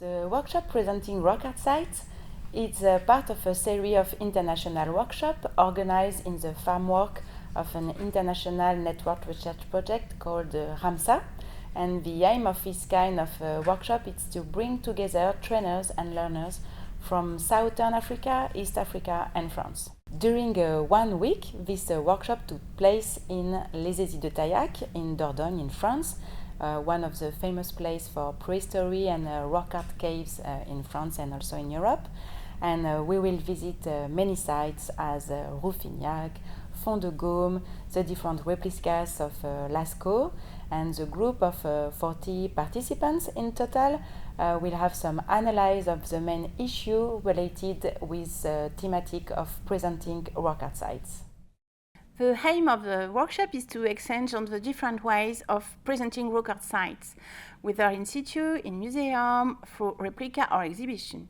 The workshop presenting rock art sites is part of a series of international workshops organized in the framework of an international network research project called RAHMSA. And the aim of this kind of workshop is to bring together trainers and learners from Southern Africa, East Africa and France. During 1 week, this workshop took place in les Eyzies de Taillac in Dordogne in France, one of the famous places for prehistory and rock art caves in France and also in Europe. And we will visit many sites as Rouffignac, Fond de Gaume, the different replicas of Lascaux, and the group of 40 participants in total will have some analysis of the main issue related with the thematic of presenting rock art sites. The aim of the workshop is to exchange on the different ways of presenting rock art sites, whether in situ, in museum, through replica or exhibition,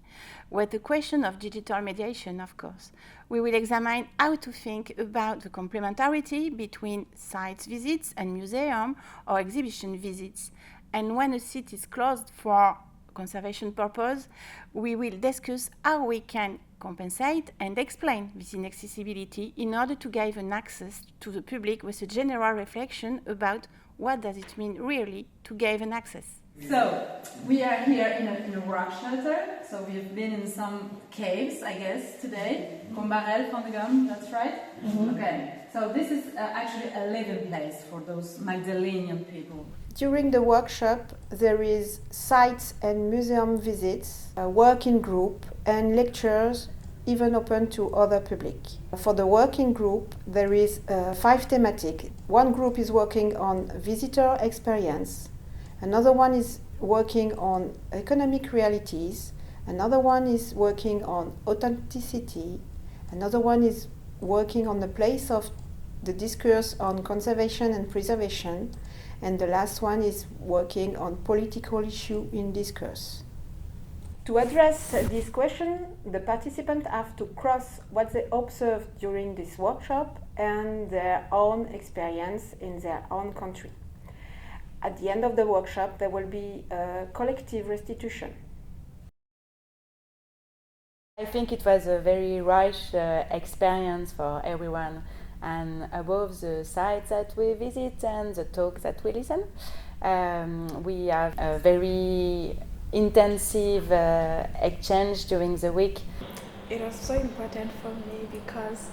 with the question of digital mediation, of course. We will examine how to think about the complementarity between site visits and museum or exhibition visits. And when a site is closed for conservation purpose, we will discuss how we can compensate and explain this inaccessibility in order to give an access to the public with a general reflection about what does it mean really to give an access. So, we are here in a rock shelter, so we've been in some caves, I guess, today. Combarel, Fond de Gaume, that's right? Mm-hmm. Okay, so this is actually a living place for those Magdalenian people. During the workshop, there is sites and museum visits, a working group, and lectures, even open to other public. For the working group, there is 5 thematic. One group is working on visitor experience, another one is working on economic realities, another one is working on authenticity, another one is working on the place of the discourse on conservation and preservation, and the last one is working on political issue in discourse. To address this question, the participants have to cross what they observed during this workshop and their own experience in their own country. At the end of the workshop, there will be a collective restitution. I think it was a very rich experience for everyone. And above the sites that we visit and the talks that we listen, we have a very intensive exchange during the week. It was so important for me because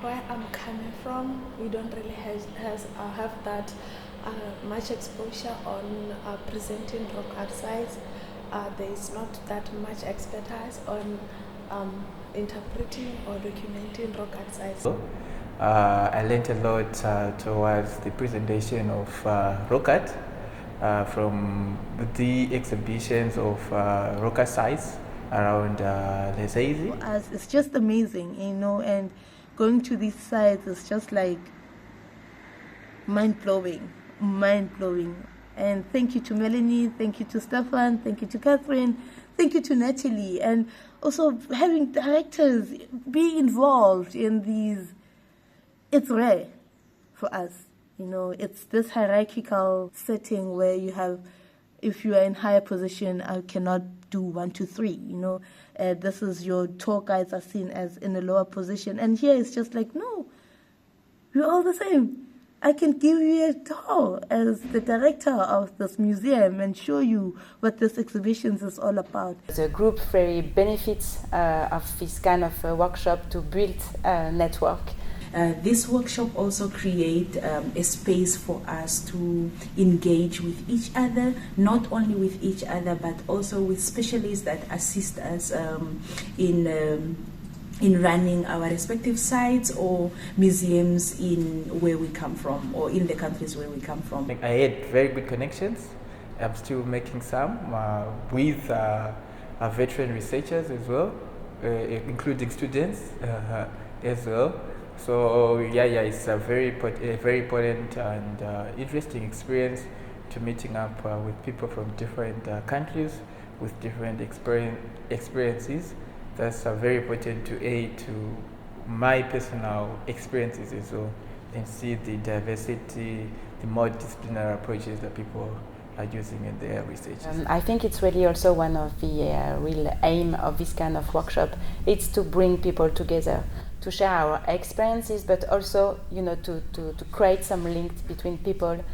where I'm coming from, we don't really have that much exposure on presenting rock art sites. There is not that much expertise on interpreting or documenting rock art sites. I learned a lot towards the presentation of rock art from the exhibitions of rock art sites around les Eyzies. It's just amazing, and going to these sites is just like mind-blowing. And thank you to Mélanie, thank you to Stefan, thank you to Catherine, thank you to Natalie, and also having directors be involved in these. It's rare for us, it's this hierarchical setting where you have, if you are in higher position, I cannot do 1, 2, 3, this is your tour guides are seen as in a lower position. And here it's just like, no, we're all the same. I can give you a tour as the director of this museum and show you what this exhibition is all about. The group very benefits of this kind of workshop to build a network. This workshop also create a space for us to engage with each other, not only with each other, but also with specialists that assist us in running our respective sites or museums in where we come from or in the countries where we come from. I had very good connections. I'm still making some with veteran researchers as well, including students as well. So it's a very important and interesting experience to meeting up with people from different countries with different experiences. That's very important to aid to my personal experiences as well, and see the diversity, the multidisciplinary approaches that people are using in their research. I think it's really also one of the real aim of this kind of workshop. It's to bring people together, to share our experiences, but also, to create some links between people,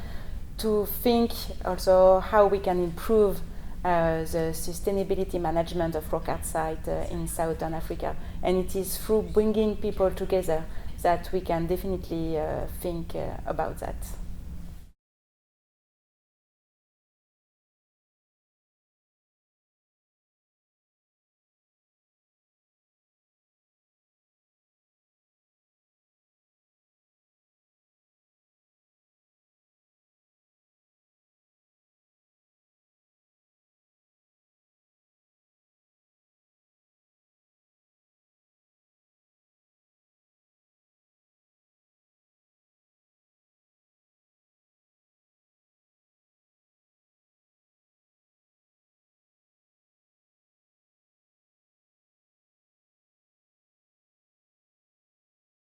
to think also how we can improve the sustainability management of rock art site in Southern Africa. And it is through bringing people together that we can definitely think about that.